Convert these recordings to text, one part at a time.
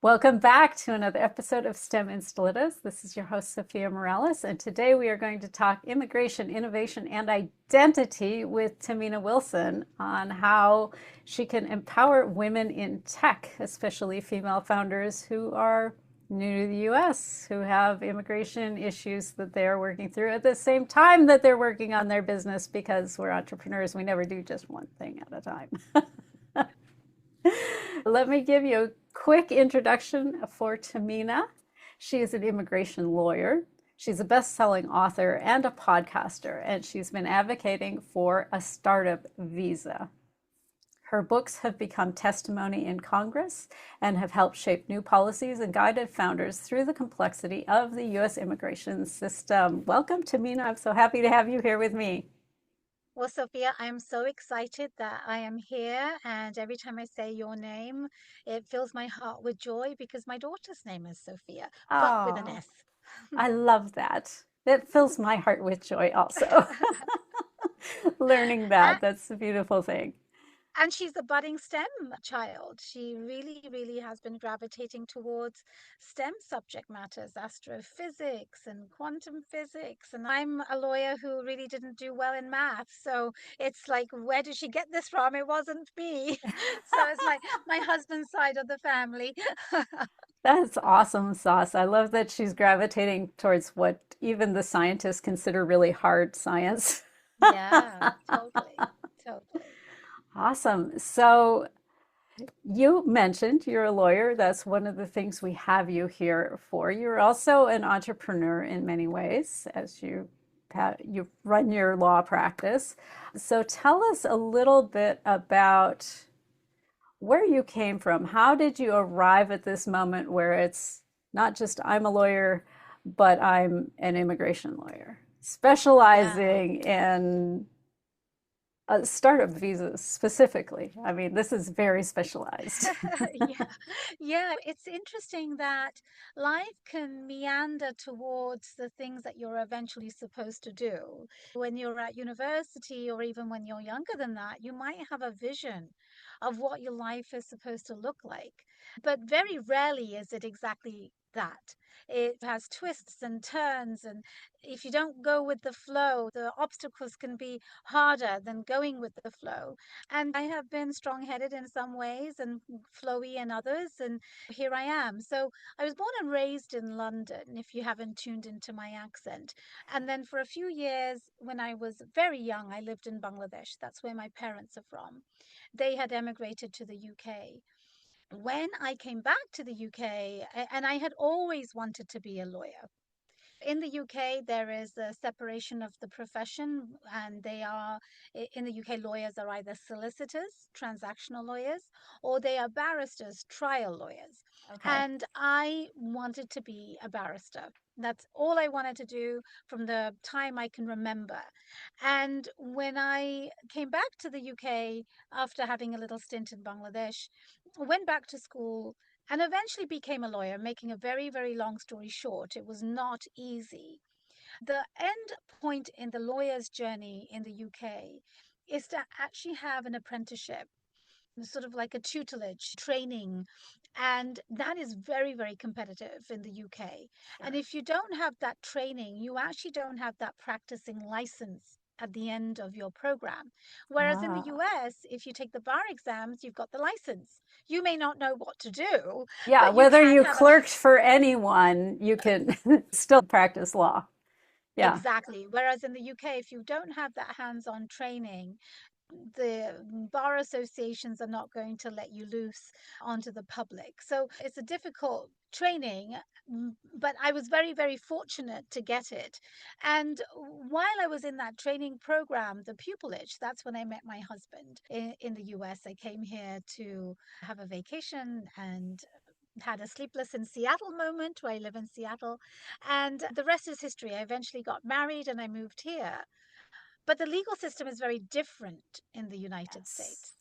Welcome back to another episode of STEM Installados. This is your host, Zofia Morales, and today we are going to talk immigration, innovation, and identity with Tahmina Watson on how she can empower women in tech, especially female founders who are new to the US, who have immigration issues that they're working through at the same time that they're working on their business because we're entrepreneurs. We never do just one thing at a time. Let me give you a quick introduction for Tahmina. She is an immigration lawyer. She's a best-selling author and a podcaster, and she's been advocating for a startup visa. Her books have become testimony in Congress and have helped shape new policies and guided founders through the complexity of the U.S. immigration system. Welcome, Tahmina. I'm so happy to have you here with me. Well, Sophia, I'm so excited that I am here. And every time I say your name, it fills my heart with joy because my daughter's name is Sophia, but with an Oh, S. I love that. That fills my heart with joy also. Learning that, that's a beautiful thing. And she's a budding STEM child. She really, really has been gravitating towards STEM subject matters, astrophysics and quantum physics. And I'm a lawyer who really didn't do well in math. So it's like, where did she get this from? It wasn't me. So it's like my husband's side of the family. That's awesome sauce. I love that she's gravitating towards what even the scientists consider really hard science. Yeah, totally. Totally. Awesome. So you mentioned you're a lawyer. That's one of the things we have you here for. You're also an entrepreneur in many ways, as you run your law practice. So tell us a little bit about where you came from. How did you arrive at this moment where it's not just I'm a lawyer, but I'm an immigration lawyer, Yeah. specializing in startup visas specifically? I mean, this is very specialized. Yeah, yeah, it's interesting that life can meander towards the things that you're eventually supposed to do. When you're at university, or even when you're younger than that, you might have a vision of what your life is supposed to look like. But very rarely is it exactly that. It has twists and turns, and if you don't go with the flow, the obstacles can be harder than going with the flow. And I have been strong headed in some ways and flowy in others. And here I am. So I was born and raised in London, if you haven't tuned into my accent. And then for a few years, when I was very young, I lived in Bangladesh. That's where my parents are from. They had emigrated to the UK. When I came back to the UK, and I had always wanted to be a lawyer. In the UK, there is a separation of the profession, and in the UK, lawyers are either solicitors, transactional lawyers, or they are barristers, trial lawyers. Okay. And I wanted to be a barrister. That's all I wanted to do from the time I can remember. And when I came back to the UK after having a little stint in Bangladesh, went back to school and eventually became a lawyer. Making a very, very long story short, it was not easy. The end point in the lawyer's journey in the UK is to actually have an apprenticeship, sort of like a tutelage training. And that is very, very competitive in the UK. And Sure. if you don't have that training, you actually don't have that practicing license at the end of your program. Whereas in the Ah, US, if you take the bar exams, you've got the license. You may not know what to do, yeah, but you whether can you have a clerked for anyone, you can still practice law. Yeah. exactly. Whereas in the UK, if you don't have that hands-on training, the bar associations are not going to let you loose onto the public. So it's a difficult training, but I was very, very fortunate to get it. And while I was in that training program, the pupillage, that's when I met my husband in the US. I came here to have a vacation and had a sleepless in Seattle moment where I live in Seattle. And the rest is history. I eventually got married and I moved here. But the legal system is very different in the United Yes. States.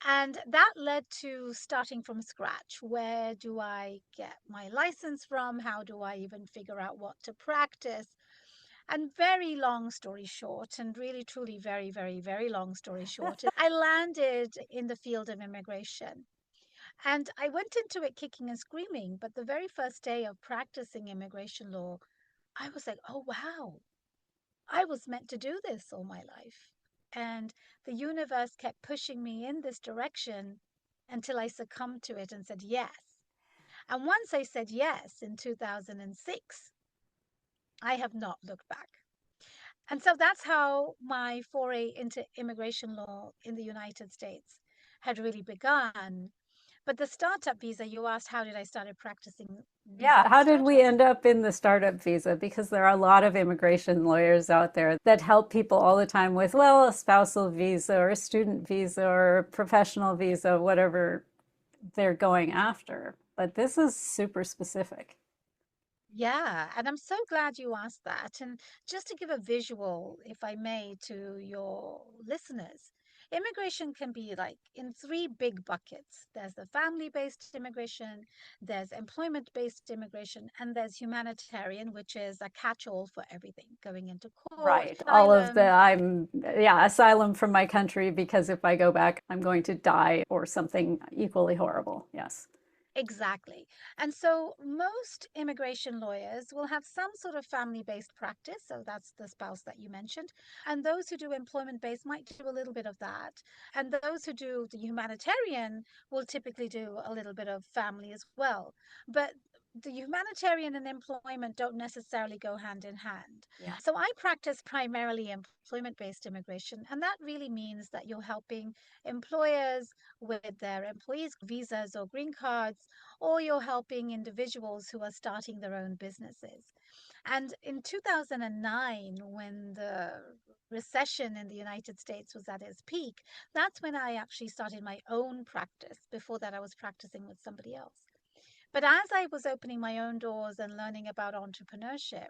And that led to starting from scratch. Where do I get my license from? How do I even figure out what to practice? And very long story short, and really, truly, very, very, very long story short, I landed in the field of immigration. And I went into it kicking and screaming. But the very first day of practicing immigration law, I was like, oh, wow, I was meant to do this all my life. And the universe kept pushing me in this direction until I succumbed to it and said yes. And once I said yes in 2006, I have not looked back. And so that's how my foray into immigration law in the United States had really begun. But the startup visa, you asked, how did I started practicing visa Yeah, for how did we startups? end up in the startup visa? Because there are a lot of immigration lawyers out there that help people all the time with, well, a spousal visa or a student visa or a professional visa, whatever they're going after. But this is super specific. Yeah, and I'm so glad you asked that. And just to give a visual, if I may, to your listeners, immigration can be like in three big buckets. There's the family-based immigration, there's employment-based immigration, and there's humanitarian, which is a catch-all for everything, going into court, Right. All of the, asylum. yeah, asylum from my country because if I go back, I'm going to die or something equally horrible. Yes. Exactly. And so most immigration lawyers will have some sort of family-based practice. So that's the spouse that you mentioned. And those who do employment-based might do a little bit of that. And those who do the humanitarian will typically do a little bit of family as well. But the humanitarian and employment don't necessarily go hand in hand. Yes. So I practice primarily employment-based immigration, and that really means that you're helping employers with their employees' visas or green cards, or you're helping individuals who are starting their own businesses. And in 2009, when the recession in the United States was at its peak, that's when I actually started my own practice. Before that, I was practicing with somebody else. But as I was opening my own doors and learning about entrepreneurship,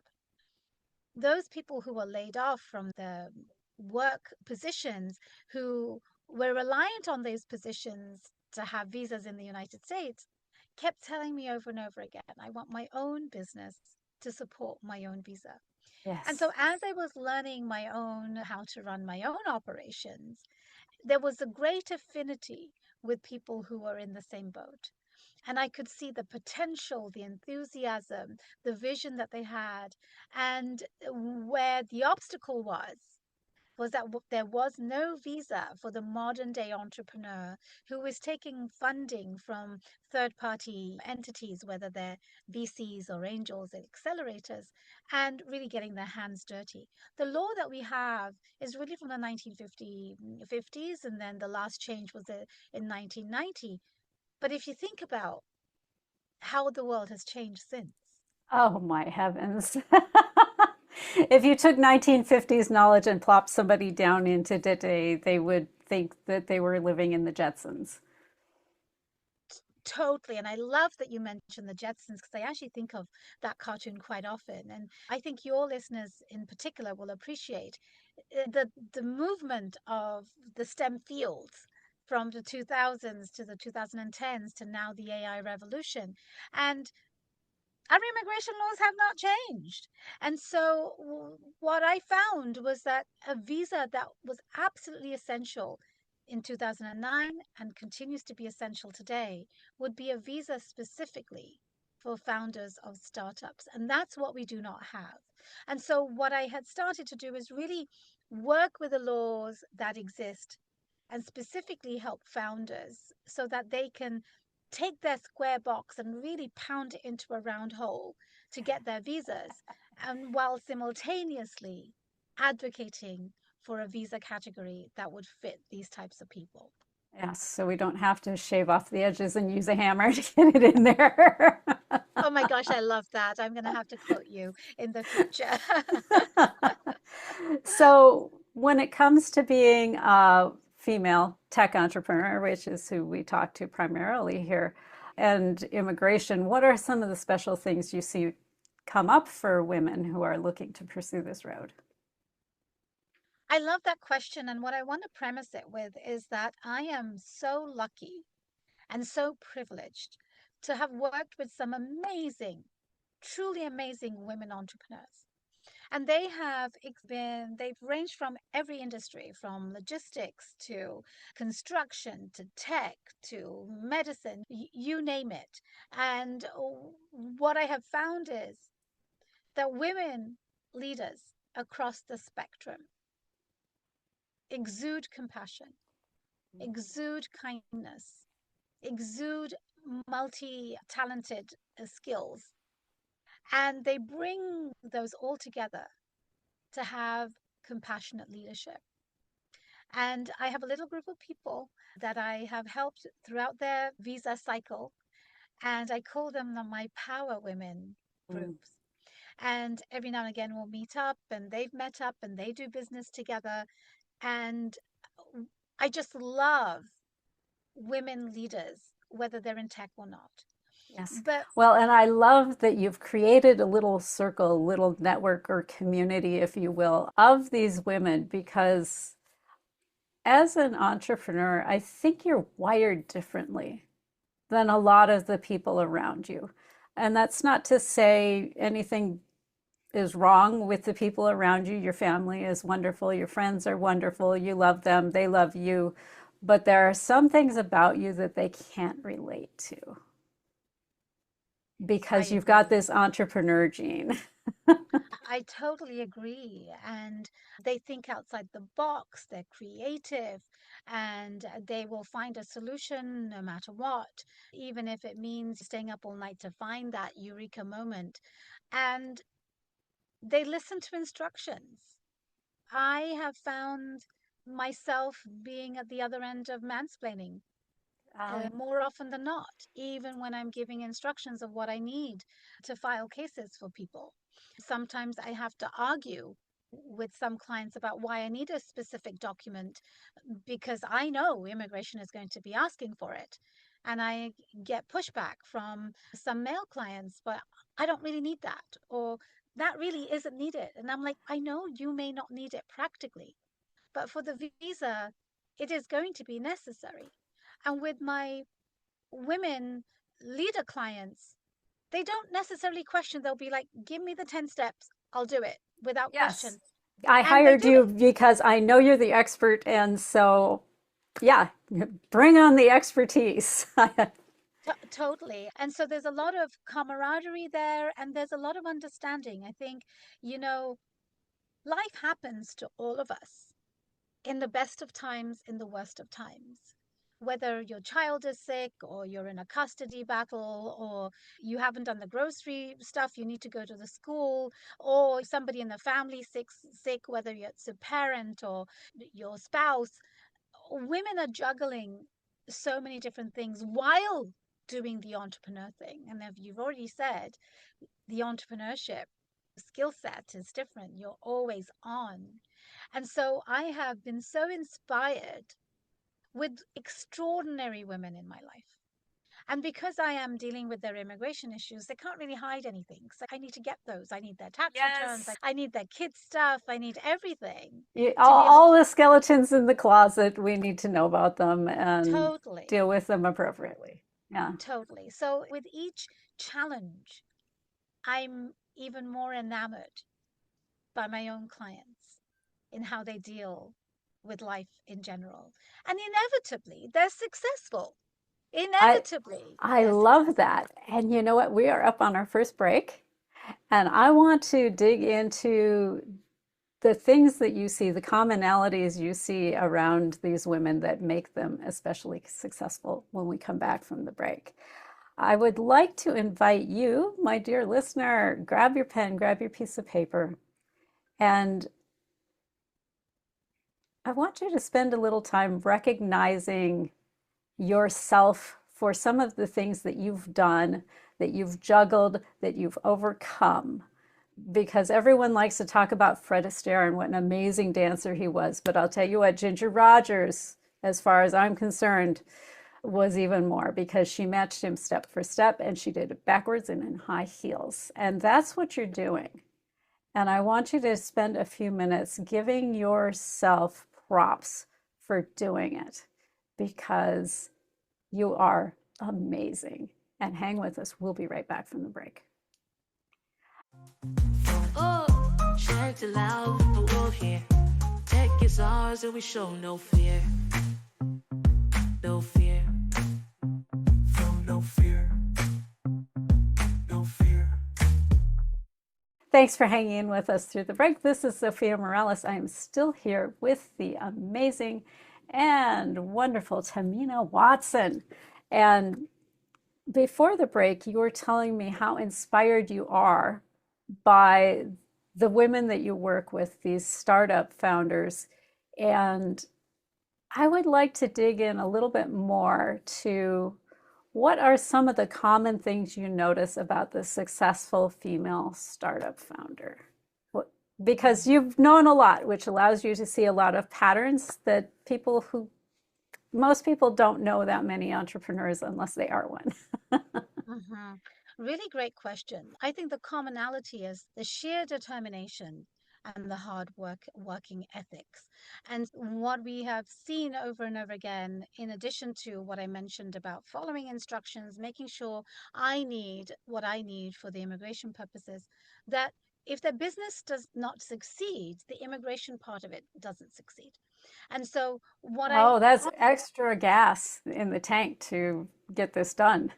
those people who were laid off from the work positions, who were reliant on those positions to have visas in the United States, kept telling me over and over again, I want my own business to support my own visa. And so Yes. as I was learning my own how to run my own operations, there was a great affinity with people who were in the same boat. And I could see the potential, the enthusiasm, the vision that they had. And where the obstacle was that there was no visa for the modern day entrepreneur who is taking funding from third party entities, whether they're VCs or angels and accelerators, and really getting their hands dirty. The law that we have is really from the 1950s, and then the last change was in 1990. But if you think about how the world has changed since, Oh my heavens. If you took 1950s knowledge and plopped somebody down into today, they would think that they were living in the Jetsons. totally. And I love that you mentioned the Jetsons because I actually think of that cartoon quite often. And I think your listeners in particular will appreciate the movement of the STEM fields from the 2000s to the 2010s to now the AI revolution. And our immigration laws have not changed. And so, what I found was that a visa that was absolutely essential in 2009 and continues to be essential today would be a visa specifically for founders of startups. And that's what we do not have. And so, what I had started to do is really work with the laws that exist and specifically help founders so that they can take their square box and really pound it into a round hole to get their visas, and while simultaneously advocating for a visa category that would fit these types of people. Yes, so we don't have to shave off the edges and use a hammer to get it in there. Oh my gosh, I love that. I'm going to have to quote you in the future. So, when it comes to being a female tech entrepreneur, which is who we talk to primarily here, and immigration, what are some of the special things you see come up for women who are looking to pursue this road? I love that question. And what I want to premise it with is that I am so lucky and so privileged to have worked with some amazing, truly amazing women entrepreneurs. And they've ranged from every industry, from logistics to construction to tech to medicine, you name it. And what I have found is that women leaders across the spectrum exude compassion, exude kindness, exude multi-talented skills, and they bring those all together to have compassionate leadership. And I have a little group of people that I have helped throughout their visa cycle, and I call them my power women Mm. groups. And every now and again we'll meet up, and they've met up and they do business together. And I just love women leaders, whether they're in tech or not. Yes. But Well, and I love that you've created a little circle, a little network or community, if you will, of these women because as an entrepreneur, I think you're wired differently than a lot of the people around you. And that's not to say anything is wrong with the people around you. Your family is wonderful, your friends are wonderful, you love them, they love you. But there are some things about you that they can't relate to I because you've got agree. this entrepreneur gene. I totally agree. And they think outside the box, they're creative, and they will find a solution no matter what, even if it means staying up all night to find that eureka moment. And they listen to instructions. I have found myself being at the other end of mansplaining Oh, more often than not, even when I'm giving instructions of what I need to file cases for people. Sometimes I have to argue with some clients about why I need a specific document because I know immigration is going to be asking for it. And I get pushback from some male clients, but I don't really need that, or that really isn't needed. And I'm like, I know you may not need it practically, but for the visa, it is going to be necessary. And with my women leader clients, they don't necessarily question. They'll be like, give me the 10 steps, I'll do it without yes. question. I And they hired do you it. because I know you're the expert. And so, yeah, bring on the expertise. Totally. And so there's a lot of camaraderie there, and there's a lot of understanding. I think, you know, life happens to all of us in the best of times, in the worst of times. Whether your child is sick, or you're in a custody battle, or you haven't done the grocery stuff, you need to go to the school, or somebody in the family sick, whether it's a parent or your spouse, women are juggling so many different things while doing the entrepreneur thing. And if you've already said, the entrepreneurship skill set is different. You're always on. And so I have been so inspired with extraordinary women in my life. And because I am dealing with their immigration issues, they can't really hide anything. So I need to get those. I need their tax returns. Yes. I need their kids' stuff. I need everything to All, be able all to. the skeletons in the closet, we need to know about them and Totally, deal with them appropriately. Yeah. totally. So with each challenge, I'm even more enamored by my own clients in how they deal with life in general. And inevitably, they're successful. I Inevitably, I they're love successful. that. And you know what? We are up on our first break, and I want to dig into the things that you see, the commonalities you see around these women that make them especially successful when we come back from the break. I would like to invite you, my dear listener, grab your pen, grab your piece of paper, and I want you to spend a little time recognizing yourself for some of the things that you've done, that you've juggled, that you've overcome. Because everyone likes to talk about Fred Astaire and what an amazing dancer he was. But I'll tell you what, Ginger Rogers, as far as I'm concerned, was even more because she matched him step for step and she did it backwards and in high heels. And that's what you're doing. And I want you to spend a few minutes giving yourself props for doing it because you are amazing. And hang with us. We'll be right back from the break. Oh, act loud, but we'll hear. Tech is ours and we show no fear. No fear. Feel no fear. No fear. Thanks for hanging in with us through the break. This is Zofia Morales. I am still here with the amazing and wonderful Tahmina Watson. And before the break, you were telling me how inspired you are by the women that you work with, these startup founders. And I would like to dig in a little bit more to what are some of the common things you notice about the successful female startup founder? Because you've known a lot, which allows you to see a lot of patterns that most people don't know that many entrepreneurs unless they are one. Hmm. Really great question. I think the commonality is the sheer determination and the working ethics. And what we have seen over and over again, in addition to what I mentioned about following instructions, making sure I need what I need for the immigration purposes, that if their business does not succeed, the immigration part of it doesn't succeed. And so what I Oh, that's extra gas in the tank to get this done.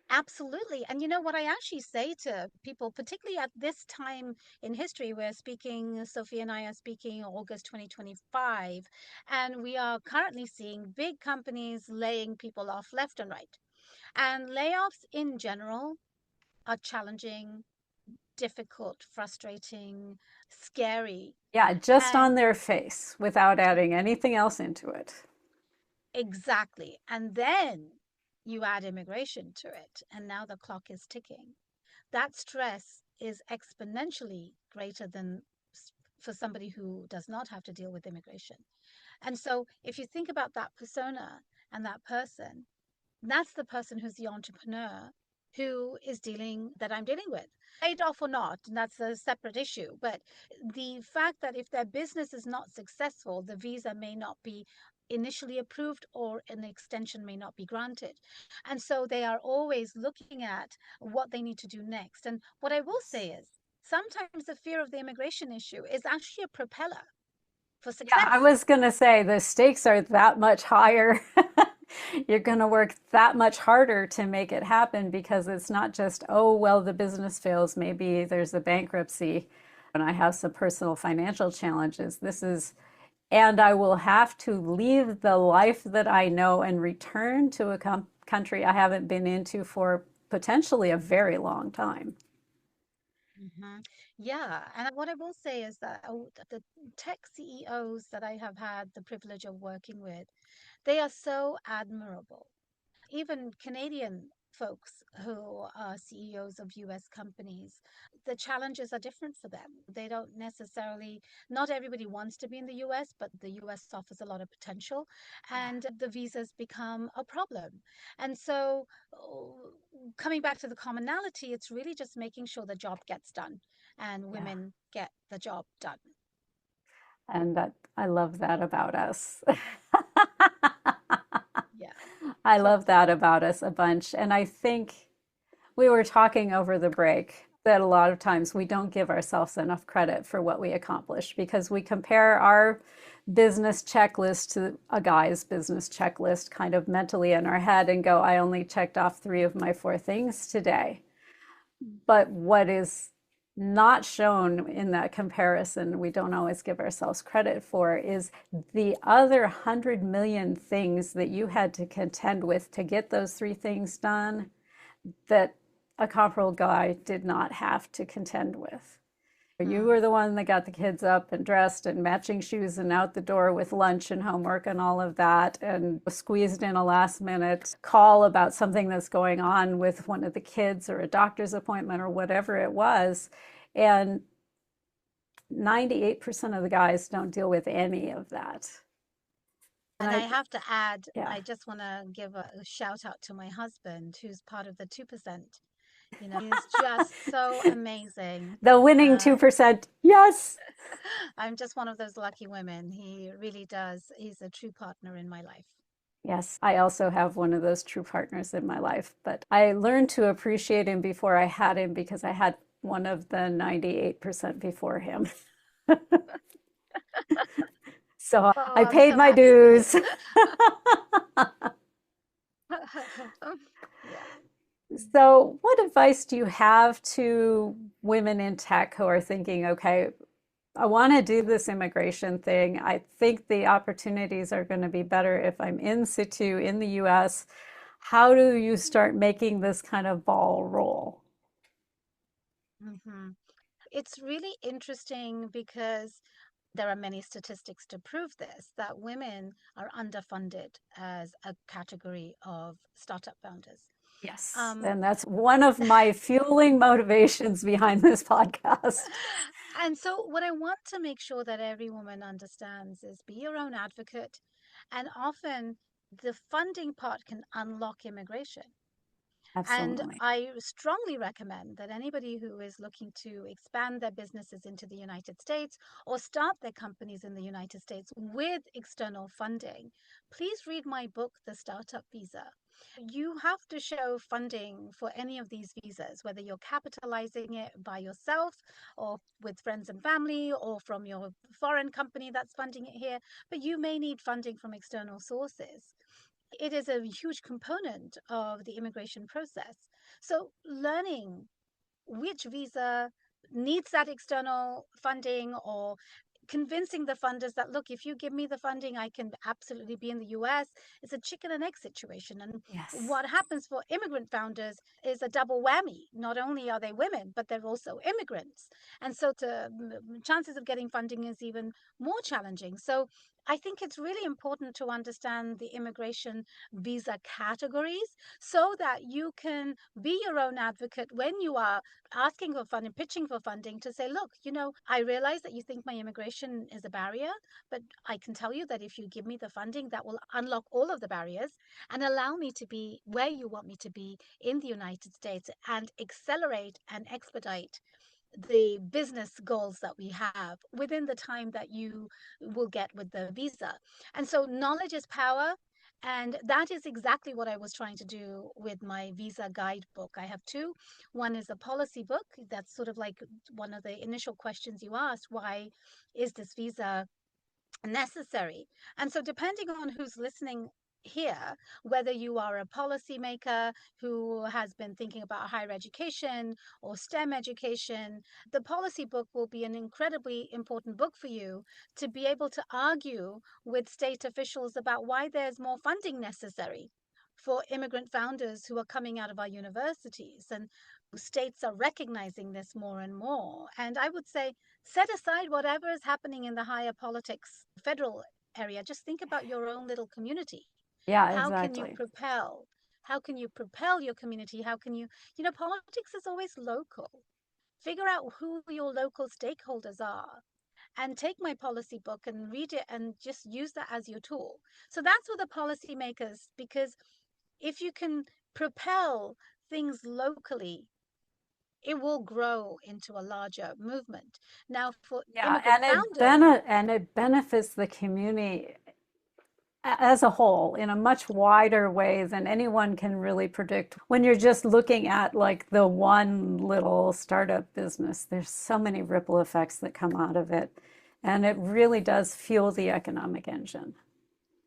Absolutely. And you know what I actually say to people, particularly at this time in history, we're speaking, Sophie and I are speaking August 2025, and we are currently seeing big companies laying people off left and right. And layoffs in general are challenging, difficult, frustrating, scary. Yeah, just And on their face without adding anything else into it. exactly. And then you add immigration to it, and now the clock is ticking. That stress is exponentially greater than for somebody who does not have to deal with immigration. And so if you think about that persona and that person, that's the person who's the entrepreneur who is dealing that I'm dealing with. Laid off or not, and that's a separate issue. But the fact that if their business is not successful, the visa may not be initially approved or an extension may not be granted. And so they are always looking at what they need to do next. And what I will say is sometimes the fear of the immigration issue is actually a propeller for Yeah, I success. was going to say the stakes are that much higher. You're going to work that much harder to make it happen because it's not just, oh, well, the business fails. Maybe there's a bankruptcy and I have some personal financial challenges. And I will have to leave the life that I know and return to a country I haven't been into for potentially a very long time. Hmm. Yeah, and what I will say is that the tech CEOs that I have had the privilege of working with, they are so admirable. Even Canadian folks who are CEOs of US companies, the challenges are different for them. They don't necessarily, not everybody wants to be in the US, but the US offers a lot of potential and the visas become a problem. And so, coming back to the commonality, it's really just making sure the job gets done and Yeah. women get the job done. And that I love that about us. Yeah, I love that totally. about us a bunch. And I think we were talking over the break that a lot of times we don't give ourselves enough credit for what we accomplish because we compare our business checklist to a guy's business checklist kind of mentally in our head and go, I only checked off 3 of my 4 things today. But what is not shown in that comparison, we don't always give ourselves credit for, is the other 100 million things that you had to contend with to get those 3 things done that a comparable guy did not have to contend with. You Mm. were the one that got the kids up and dressed and matching shoes and out the door with lunch and homework and all of that, and squeezed in a last minute call about something that's going on with one of the kids or a doctor's appointment or whatever it was. And 98% of the guys don't deal with any of that. And And I I, have to add, yeah, I just want to give a shout out to my husband, who's part of the 2%. He's just so amazing. the winning Uh, 2%. Yes. I'm just one of those lucky women. He really does. He's a true partner in my life. Yes, I also have one of those true partners in my life, but I learned to appreciate him before I had him because I had one of the 98% before him. So Oh, I I'm paid so my happy for you. dues. Yeah. So, what advice do you have to women in tech who are thinking, okay, I want to do this immigration thing. I think the opportunities are going to be better if I'm in situ in the US. How do you start making this kind of ball roll? hmm It's really interesting because there are many statistics to prove this, that women are underfunded as a category of startup founders. Yes. Um, And that's one of my fueling motivations behind this podcast. and so, what I want to make sure that every woman understands is be your own advocate. And often the funding part can unlock immigration. And Absolutely. I strongly recommend that anybody who is looking to expand their businesses into the United States or start their companies in the United States with external funding, please read my book, The Startup Visa. You have to show funding for any of these visas, whether you're capitalizing it by yourself or with friends and family or from your foreign company that's funding it here, but you may need funding from external sources. It is a huge component of the immigration process. So, learning which visa needs that external funding, or convincing the funders that, look, if you give me the funding, I can absolutely be in the US. It's a chicken and egg situation. And Yes. what happens for immigrant founders is a double whammy. Not only are they women, but they're also immigrants. And so chances of getting funding is even more challenging. So I think it's really important to understand the immigration visa categories so that you can be your own advocate when you are asking for funding, pitching for funding, to say, look, I realize that you think my immigration is a barrier, but I can tell you that if you give me the funding, that will unlock all of the barriers and allow me to be where you want me to be in the United States and accelerate and expedite the business goals that we have within the time that you will get with the visa. And so knowledge is power. And that is exactly what I was trying to do with my visa guidebook. I have two. One is a policy book. That's sort of like one of the initial questions you asked. Why is this visa necessary? And so, depending on who's listening here, whether you are a policymaker who has been thinking about higher education or STEM education, the policy book will be an incredibly important book for you to be able to argue with state officials about why there's more funding necessary for immigrant founders who are coming out of our universities. And states are recognizing this more and more. And I would say, set aside whatever is happening in the higher politics, federal area. Just think about your own little community. Yeah, How can you exactly. propel? How can you propel your community? How can you, politics is always local. Figure out who your local stakeholders are and take my policy book and read it and just use that as your tool. So that's what the policymakers, because if you can propel things locally, it will grow into a larger movement. Now, for Yeah, immigrant founders, and it benefits the community as a whole in a much wider way than anyone can really predict. When you're just looking at like the one little startup business, there's so many ripple effects that come out of it, and it really does fuel the economic engine.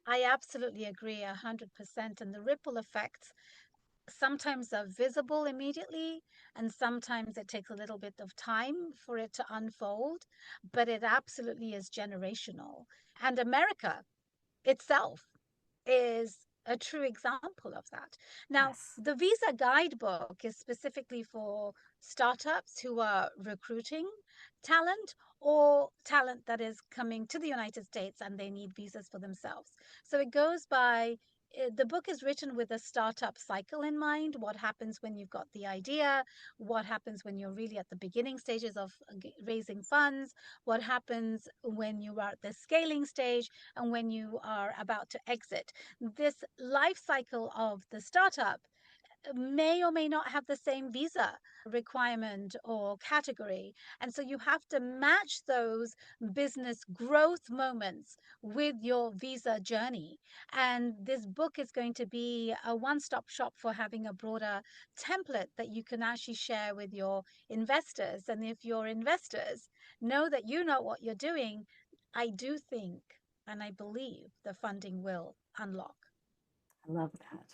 I absolutely agree 100%. And the ripple effects sometimes are visible immediately, and sometimes it takes a little bit of time for it to unfold, but it absolutely is generational. And America itself is a true example of that. Now, Yes. the Visa Guidebook is specifically for startups who are recruiting talent or talent that is coming to the United States and they need visas for themselves. So it goes by the book is written with a startup cycle in mind. What happens when you've got the idea? What happens when you're really at the beginning stages of raising funds? What happens when you are at the scaling stage? And when you are about to exit? This life cycle of the startup may or may not have the same visa requirement or category. And so you have to match those business growth moments with your visa journey. And this book is going to be a one-stop shop for having a broader template that you can actually share with your investors. And if your investors know that you know what you're doing, I do think and I believe the funding will unlock. I love that.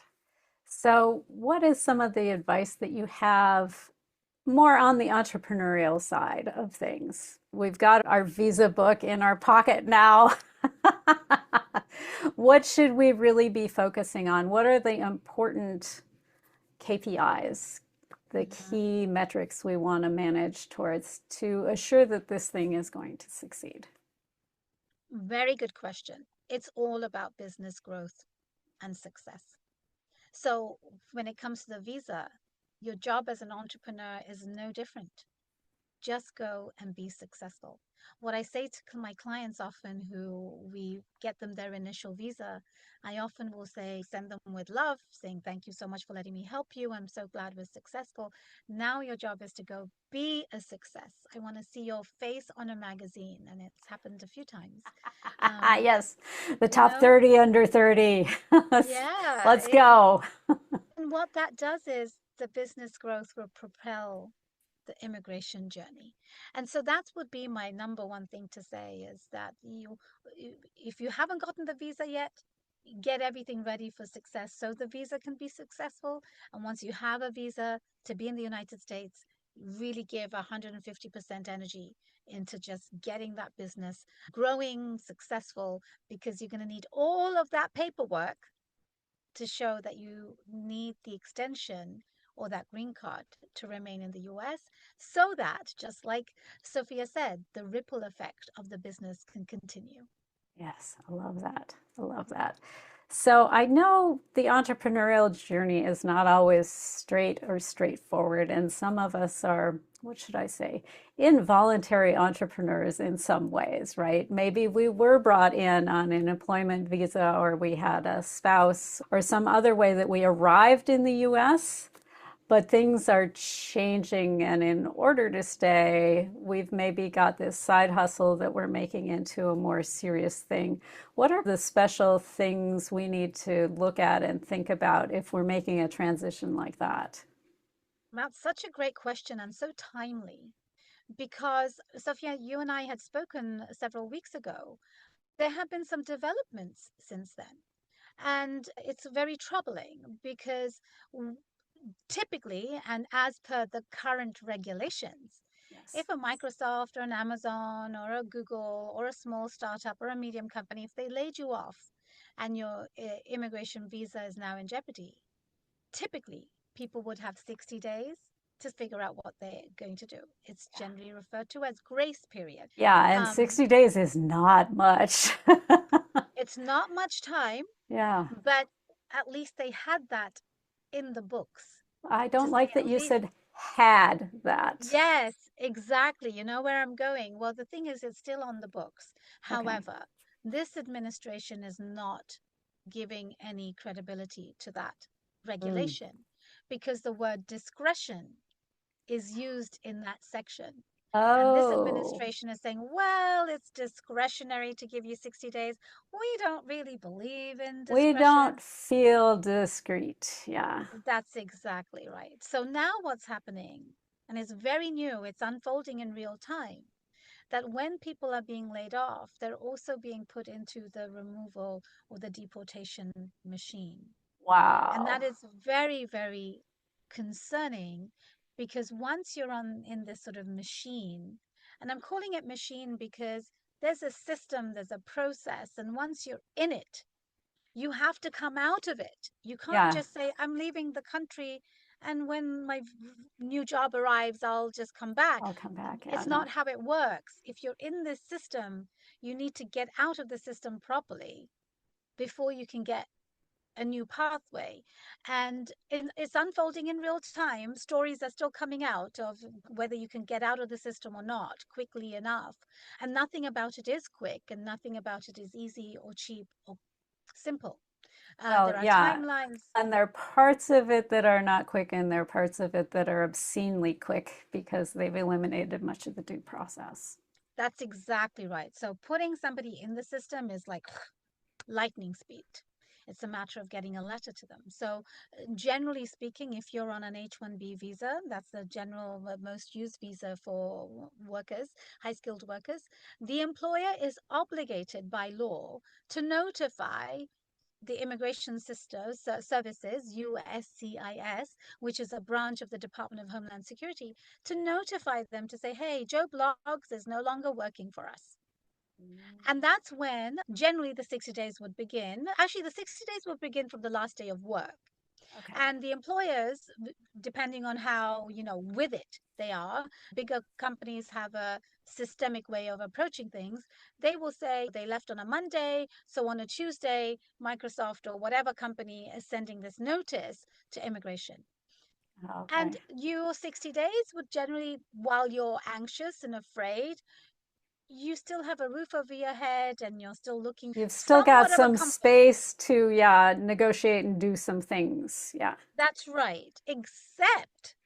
So, what is some of the advice that you have more on the entrepreneurial side of things? We've got our visa book in our pocket now. What should we really be focusing on? What are the important KPIs, the key metrics we want to manage towards to assure that this thing is going to succeed? Very good question. It's all about business growth and success. So when it comes to the visa, your job as an entrepreneur is no different. Just go and be successful. What I say to my clients often who we get them their initial visa, I often will say, send them with love, saying, thank you so much for letting me help you. I'm so glad we're successful. Now your job is to go be a success. I want to see your face on a magazine. And it's happened a few times. Yes, the You top know, 30 under 30. yeah. Let's go. And what that does is the business growth will propel the immigration journey. And so that would be my number one thing to say is that if you haven't gotten the visa yet, get everything ready for success so the visa can be successful. And once you have a visa to be in the United States, really give 150% energy into just getting that business growing, successful, because you're going to need all of that paperwork to show that you need the extension or that green card to remain in the US so that, just like Sophia said, the ripple effect of the business can continue. Yes, I love that. I love that. So I know the entrepreneurial journey is not always straight or straightforward, and some of us are, what should I say, involuntary entrepreneurs in some ways, right? Maybe we were brought in on an employment visa, or we had a spouse, or some other way that we arrived in the US. But things are changing, and in order to stay, we've maybe got this side hustle that we're making into a more serious thing. What are the special things we need to look at and think about if we're making a transition like that? That's such a great question and so timely because, Sophia, you and I had spoken several weeks ago. There have been some developments since then. And it's very troubling because typically, and as per the current regulations, Yes. if a Microsoft or an Amazon or a Google or a small startup or a medium company, if they laid you off and your immigration visa is now in jeopardy, typically people would have 60 days to figure out what they're going to do. It's generally referred to as grace period. Yeah, and Um, 60 days is not much. it's not much time, Yeah. but at least they had that in the books I to don't say like that at you least. said had that. Yes, exactly. You know where I'm going. Well, the thing is, it's still on the books. Okay. However, this administration is not giving any credibility to that Mm. regulation because the word discretion is used in that section. And this Oh, administration is saying, well, it's discretionary to give you 60 days. We don't really believe in we discretion. don't feel discreet. Yeah. That's exactly right. So now what's happening, and it's very new, it's unfolding in real time, that when people are being laid off, they're also being put into the removal or the deportation machine. And that Wow. is very, very concerning because once you're on in this sort of machine, and I'm calling it machine because there's a system, there's a process, and once you're in it, you have to come out of it. You can't Yeah, just say, I'm leaving the country, and when my new job arrives, I'll just come back. I'll come back. Yeah, It's not no. how it works. If you're in this system, you need to get out of the system properly before you can get a new pathway. And it's unfolding in real time. Stories are still coming out of whether you can get out of the system or not quickly enough. And nothing about it is quick, and nothing about it is easy or cheap or simple. Well, There are yeah. timelines. And there are parts of it that are not quick, and there are parts of it that are obscenely quick because they've eliminated much of the due process. That's exactly right. So putting somebody in the system is like lightning speed. It's a matter of getting a letter to them. So, generally speaking, if you're on an H-1B visa, that's the general most used visa for workers, high skilled workers, the employer is obligated by law to notify the Immigration Services, USCIS, which is a branch of the Department of Homeland Security, to notify them to say, hey, Joe Bloggs is no longer working for us. And that's when generally the 60 days would begin. Actually, the 60 days would begin from the last day of work. Okay. And the employers, depending on how, with it they are, bigger companies have a systemic way of approaching things. They will say they left on a Monday. So on a Tuesday, Microsoft or whatever company is sending this notice to immigration. Okay. And your 60 days would generally, while you're anxious and afraid, you still have a roof over your head and you're still looking You've still got somewhat of a some comfort. space to, yeah, negotiate and do some things. Yeah. That's right. Except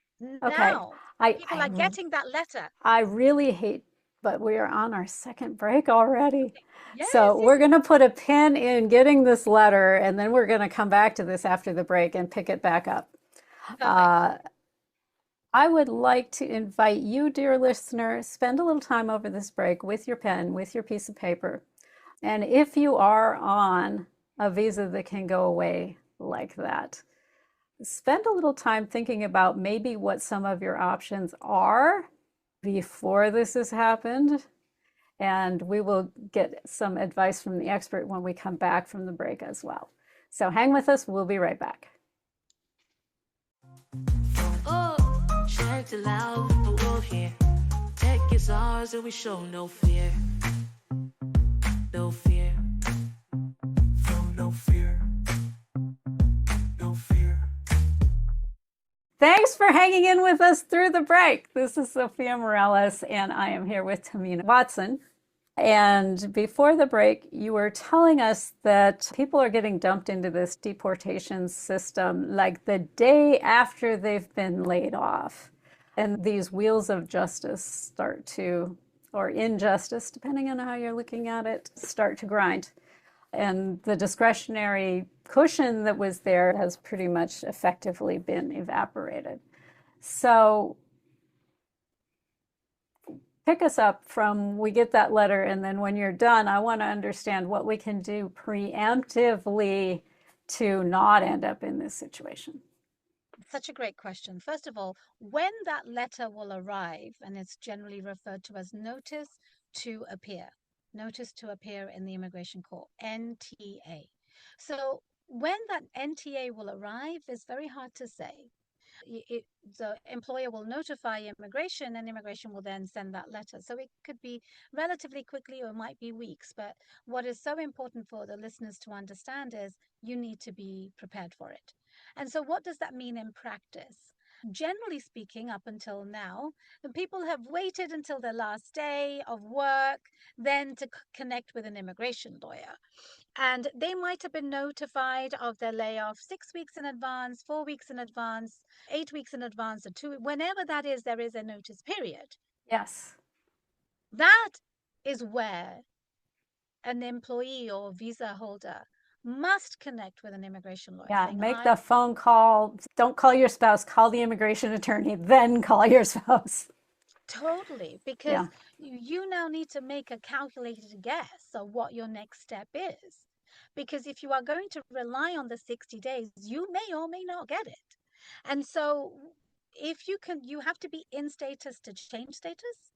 Okay. now I, people I, are getting that letter. I really hate, but we are on our second break already. Okay. Yes, So yes, we're going to put a pin in getting this letter, and then we're going to come back to this after the break and pick it back up. perfect. Uh, I would like to invite you, dear listener, spend a little time over this break with your pen, with your piece of paper. And if you are on a visa that can go away like that, spend a little time thinking about maybe what some of your options are before this has happened. And we will get some advice from the expert when we come back from the break as well. So hang with us. We'll be right back. Oh, checked it out, the wolf here. Tech is ours and we show no fear. No fear. From no fear. No fear. Thanks for hanging in with us through the break. This is Zofia Morales, and I am here with Tahmina Watson. And before the break, you were telling us that people are getting dumped into this deportation system like the day after they've been laid off. And these wheels of justice start to, or injustice, depending on how you're looking at it, start to grind. And the discretionary cushion that was there has pretty much effectively been evaporated. So pick us up from we get that letter, and then when you're done, I want to understand what we can do preemptively to not end up in this situation. Such a great question. First of all, when that letter will arrive, and it's generally referred to as notice to appear in the immigration court, NTA. So when that NTA will arrive is very hard to say. The employer will notify immigration and immigration will then send that letter. So it could be relatively quickly or it might be weeks. But what is so important for the listeners to understand is you need to be prepared for it. And so what does that mean in practice? Generally speaking, up until now, people have waited until their last day of work, then to connect with an immigration lawyer. And they might have been notified of their layoff 6 weeks in advance, 4 weeks in advance, 8 weeks in advance, or whenever that is, there is a notice period. Yes. That is where an employee or visa holder must connect with an immigration lawyer. Yeah, saying, make the phone call. Don't call your spouse, call the immigration attorney, then call your spouse. Totally, because Yeah. you now need to make a calculated guess of what your next step is. Because if you are going to rely on the 60 days, you may or may not get it. And so if you have to be in status to change status.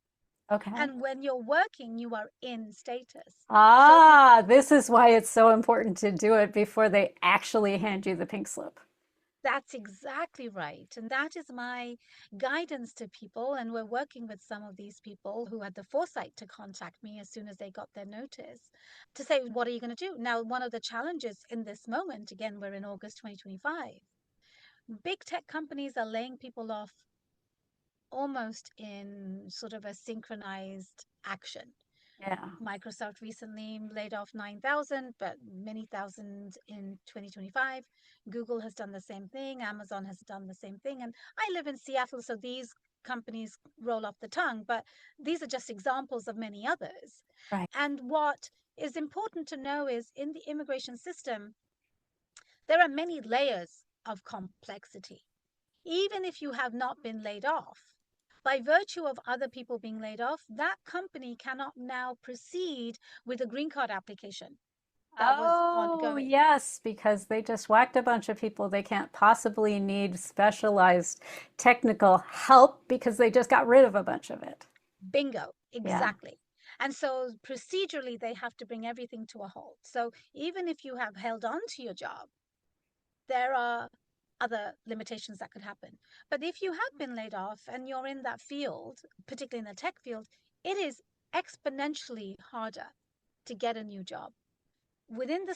Okay. And when you're working, you are in status. So This is why it's so important to do it before they actually hand you the pink slip. that's exactly right. And that is my guidance to people. And we're working with some of these people who had the foresight to contact me as soon as they got their notice to say, what are you going to do? Now, one of the challenges in this moment, again, we're in August 2025, big tech companies are laying people off almost in sort of a synchronized action. Yeah. Microsoft recently laid off 9,000, but many thousands in 2025. Google has done the same thing. Amazon has done the same thing. And I live in Seattle, so these companies roll off the tongue, but these are just examples of many others. Right. And what is important to know is in the immigration system, there are many layers of complexity. Even if you have not been laid off, by virtue of other people being laid off, that company cannot now proceed with a green card application that was Oh, ongoing. yes, because they just whacked a bunch of people. They can't possibly need specialized technical help because they just got rid of a bunch of it. Bingo, Yeah. exactly. And so procedurally, they have to bring everything to a halt. So even if you have held on to your job, there are other limitations that could happen. But if you have been laid off and you're in that field, particularly in the tech field, it is exponentially harder to get a new job within the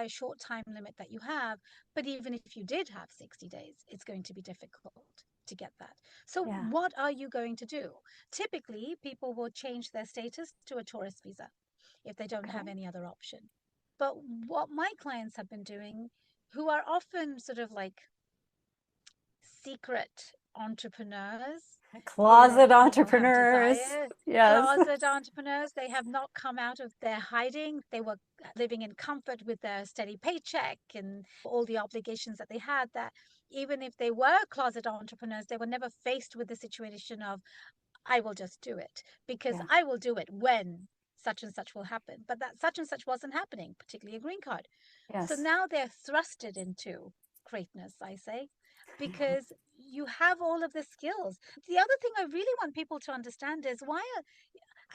short time limit that you have. But even if you did have 60 days, it's going to be difficult to get that. So Yeah. what are you going to do? Typically, people will change their status to a tourist visa if they don't Okay. have any other option. But what my clients have been doing, who are often sort of like secret entrepreneurs, Closet people have entrepreneurs. desire, Yes. closet entrepreneurs. They have not come out of their hiding. They were living in comfort with their steady paycheck and all the obligations that they had, that even if they were closet entrepreneurs, they were never faced with the situation of, I will just do it because Yeah. I will do it when such and such will happen. But that such and such wasn't happening, particularly a green card. So Yes. now they're thrusted into greatness, I say, because you have all of the skills. The other thing I really want people to understand is why,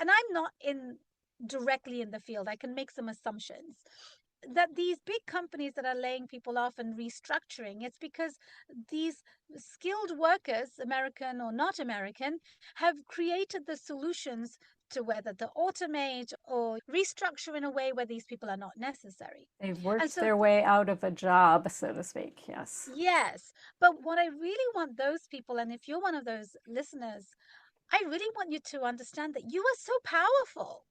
and I'm not in directly in the field, I can make some assumptions that these big companies that are laying people off and restructuring, it's because these skilled workers, American or not American, have created the solutions to whether to automate or restructure in a way where these people are not necessary. They've And worked so, their way out of a job, so to speak. Yes. yes, but what I really want those people, and if you're one of those listeners, I really want you to understand that you are so powerful.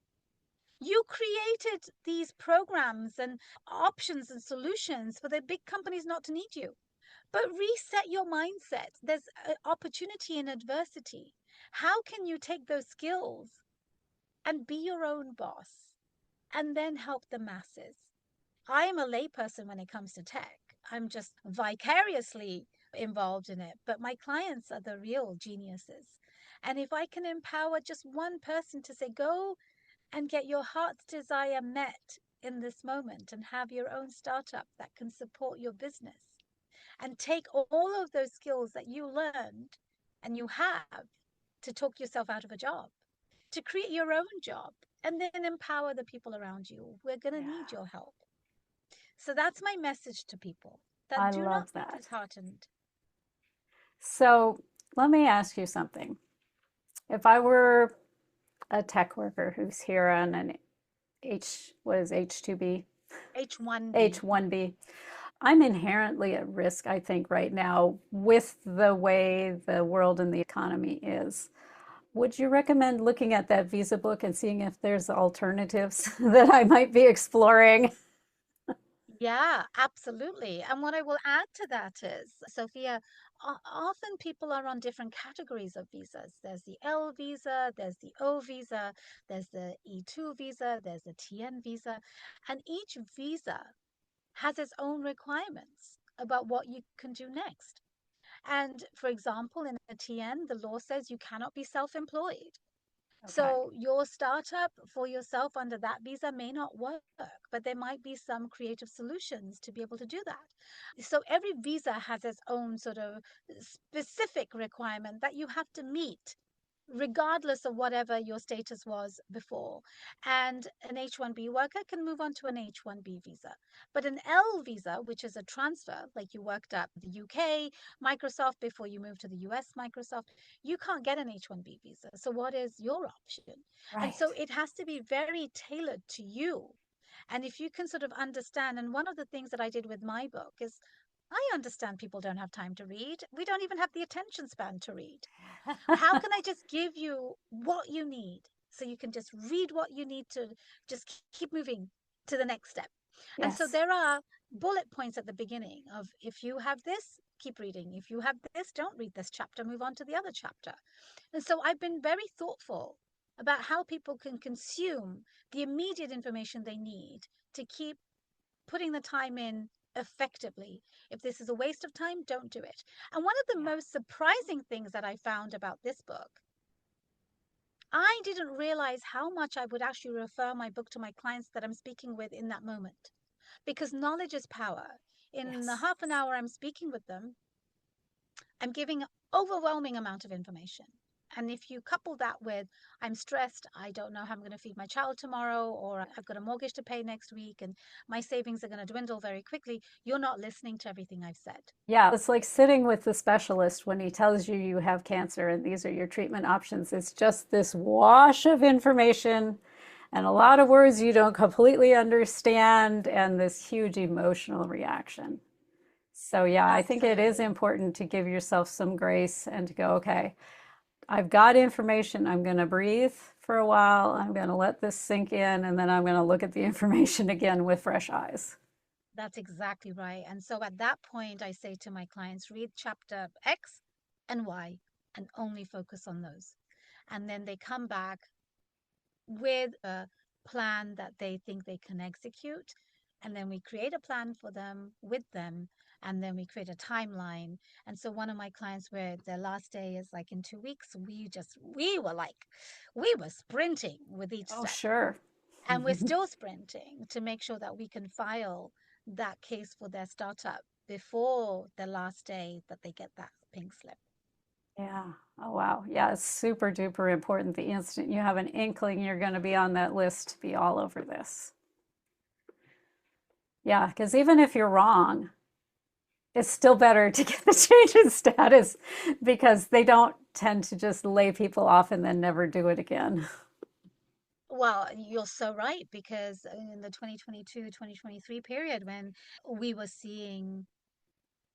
You created these programs and options and solutions for the big companies not to need you. But reset your mindset. There's an opportunity in adversity. How can you take those skills and be your own boss and then help the masses? I am a layperson when it comes to tech. I'm just vicariously involved in it, but my clients are the real geniuses. And if I can empower just one person to say, go and get your heart's desire met in this moment and have your own startup that can support your business, and take all of those skills that you learned and you have to talk yourself out of a job, to create your own job, and then empower the people around you. We're going to need Yeah. your help. So that's my message to people, that I do not love be that. disheartened. So let me ask you something. If I were a tech worker who's here on an what is H2B? H1B. H1B. I'm inherently at risk, I think, right now with the way the world and the economy is. Would you recommend looking at that visa book and seeing if there's alternatives that I might be exploring? Yeah, absolutely. And what I will add to that is, Sophia, often people are on different categories of visas. There's the L visa, there's the O visa, there's the E2 visa, there's the TN visa, and each visa has its own requirements about what you can do next. And for example, in a TN, the law says you cannot be self-employed. Okay. So your startup for yourself under that visa may not work, but there might be some creative solutions to be able to do that. So every visa has its own sort of specific requirement that you have to meet, regardless of whatever your status was before. And an H1B worker can move on to an H1B visa. But an L visa, which is a transfer, like you worked at the UK Microsoft before you moved to the US Microsoft, you can't get an H1B visa. So what is your option? And Right. so it has to be very tailored to you. And if you can sort of understand, and one of the things that I did with my book is, I understand people don't have time to read. We don't even have the attention span to read. How can I just give you what you need so you can just read what you need to just keep moving to the next step. And so Yes. there are bullet points at the beginning of, if you have this, keep reading. If you have this, don't read this chapter, move on to the other chapter. And so I've been very thoughtful about how people can consume the immediate information they need to keep putting the time in effectively. If this is a waste of time, don't do it. And one of the Yeah. most surprising things that I found about this book, I didn't realize how much I would actually refer my book to my clients that I'm speaking with in that moment, because knowledge is power. In the Yes. half an hour I'm speaking with them, I'm giving an overwhelming amount of information. And if you couple that with, I'm stressed, I don't know how I'm going to feed my child tomorrow, or I've got a mortgage to pay next week, and my savings are going to dwindle very quickly, you're not listening to everything I've said. Yeah, it's like sitting with the specialist when he tells you you have cancer and these are your treatment options. It's just this wash of information and a lot of Yes. words you don't completely understand and this huge emotional reaction. So, yeah, I think it is Absolutely. important to give yourself some grace and to go, okay, I've got information. I'm going to breathe for a while. I'm going to let this sink in, and then I'm going to look at the information again with fresh eyes. That's exactly right. And so at that point, I say to my clients, read chapter X and Y and only focus on those. And then they come back with a plan that they think they can execute. And then we create a plan for them with them. And then we create a timeline. And so one of my clients, where their last day is like in 2 weeks, we were sprinting with each Oh, step. sure. And we're still sprinting to make sure that we can file that case for their startup before the last day that they get that pink slip. Yeah. Oh, wow. Yeah, it's super duper important. The instant you have an inkling you're going to be on that list to be all over this. Yeah, because even if you're wrong, it's still better to get the change in status because they don't tend to just lay people off and then never do it again. Well, you're so right, because in the 2022-2023 period, when we were seeing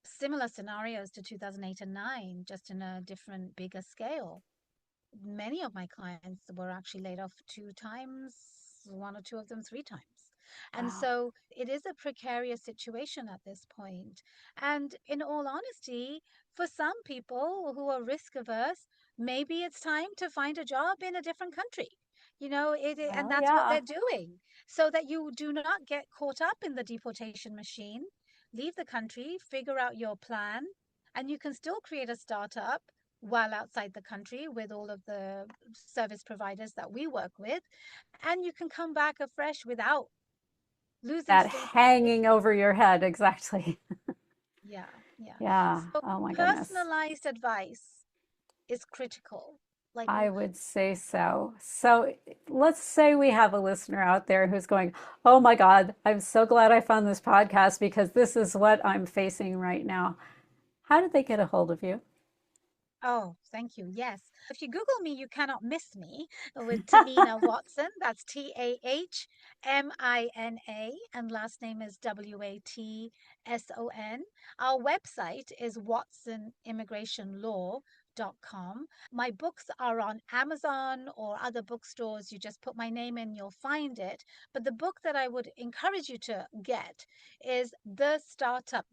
similar scenarios to 2008 and 9, just in a different, bigger scale, many of my clients were actually laid off 2 times, one or two of them 3 times. And Wow. so it is a precarious situation at this point. And in all honesty, for some people who are risk averse, maybe it's time to find a job in a different country. And Well, that's what yeah. they're doing, so that you do not get caught up in the deportation machine. Leave the country, figure out your plan, and you can still create a startup while outside the country with all of the service providers that we work with. And you can come back afresh without losing That sleep and hanging thinking. over your head. Exactly. Yeah, yeah. Yeah. So Oh my goodness. personalized advice is critical. Like, I would say so. So let's say we have a listener out there who's going, oh my God, I'm so glad I found this podcast because this is what I'm facing right now. How did they get a hold of you? oh, thank you. Yes. If you Google me, you cannot miss me with Tahmina Watson. That's Tahmina, and last name is Watson. Our website is watsonimmigrationlaw.com. My books are on Amazon or other bookstores. You just put my name in, you'll find it. But the book that I would encourage you to get is The Startup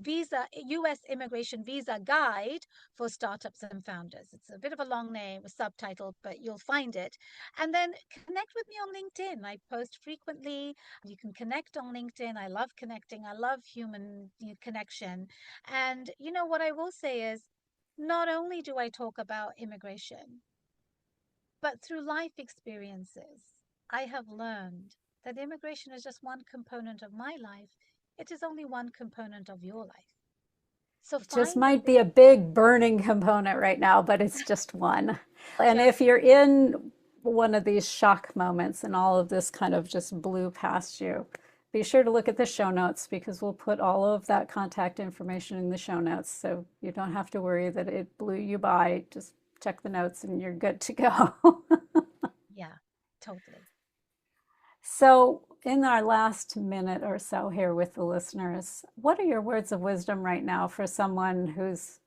US Immigration Visa Guide for Startups and Founders. It's a bit of a long name, a subtitle, but you'll find it. And then connect with me on LinkedIn. I post frequently. You can connect on LinkedIn. I love connecting. I love human connection. And what I will say is, not only do I talk about immigration, but through life experiences, I have learned that immigration is just one component of my life. It is only one component of your life. So It just find the might be a thing, big burning component right now, but it's just one. And if just you're in one of these shock moments and all of this kind of just blew past you, be sure to look at the show notes because we'll put all of that contact information in the show notes. So you don't have to worry that it blew you by. Just check the notes and you're good to go. yeah, totally. So, in our last minute or so here with the listeners, what are your words of wisdom right now for someone who's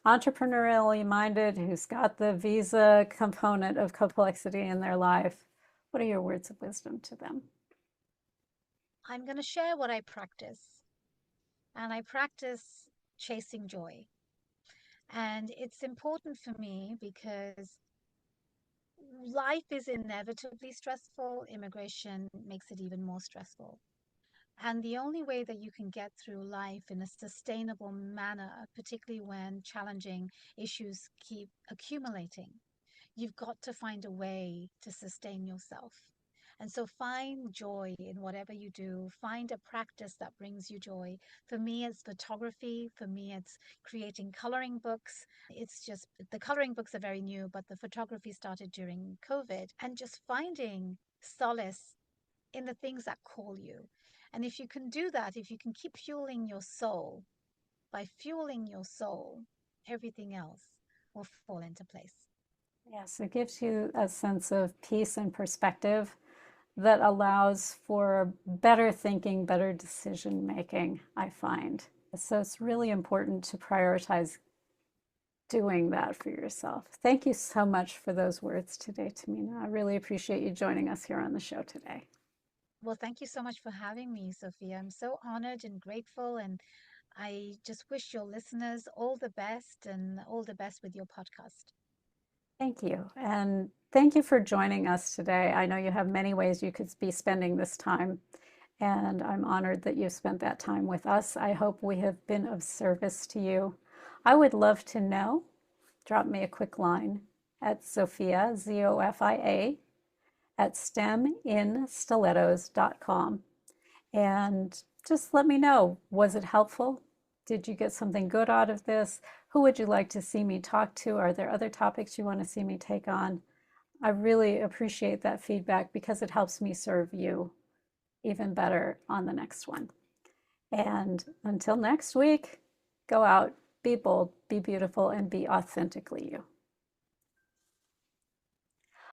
entrepreneurially minded, who's got the visa component of complexity in their life, what are your words of wisdom to them? I'm going to share what I practice, and I practice chasing joy. And it's important for me because life is inevitably stressful. Immigration makes it even more stressful. And the only way that you can get through life in a sustainable manner, particularly when challenging issues keep accumulating, you've got to find a way to sustain yourself. And so find joy in whatever you do. Find a practice that brings you joy. For me, it's photography. For me, it's creating coloring books. It's just the coloring books are very new, but the photography started during COVID. And just finding solace in the things that call you. And if you can do that, if you can keep fueling your soul, by fueling your soul, everything else will fall into place. Yes, it gives you a sense of peace and perspective that allows for better thinking, better decision making, I find. So it's really important to prioritize doing that for yourself. Thank you so much for those words today, Tahmina. I really appreciate you joining us here on the show today. Well, thank you so much for having me, Zofia. I'm so honored and grateful, and I just wish your listeners all the best and all the best with your podcast. Thank you. And thank you for joining us today. I know you have many ways you could be spending this time, and I'm honored that you've spent that time with us. I hope we have been of service to you. I would love to know. Drop me a quick line at Zofia, Zofia, at steminstilettos.com. And just let me know, was it helpful? Did you get something good out of this? Who would you like to see me talk to? Are there other topics you want to see me take on? I really appreciate that feedback because it helps me serve you even better on the next one. And until next week, go out, be bold, be beautiful, and be authentically you.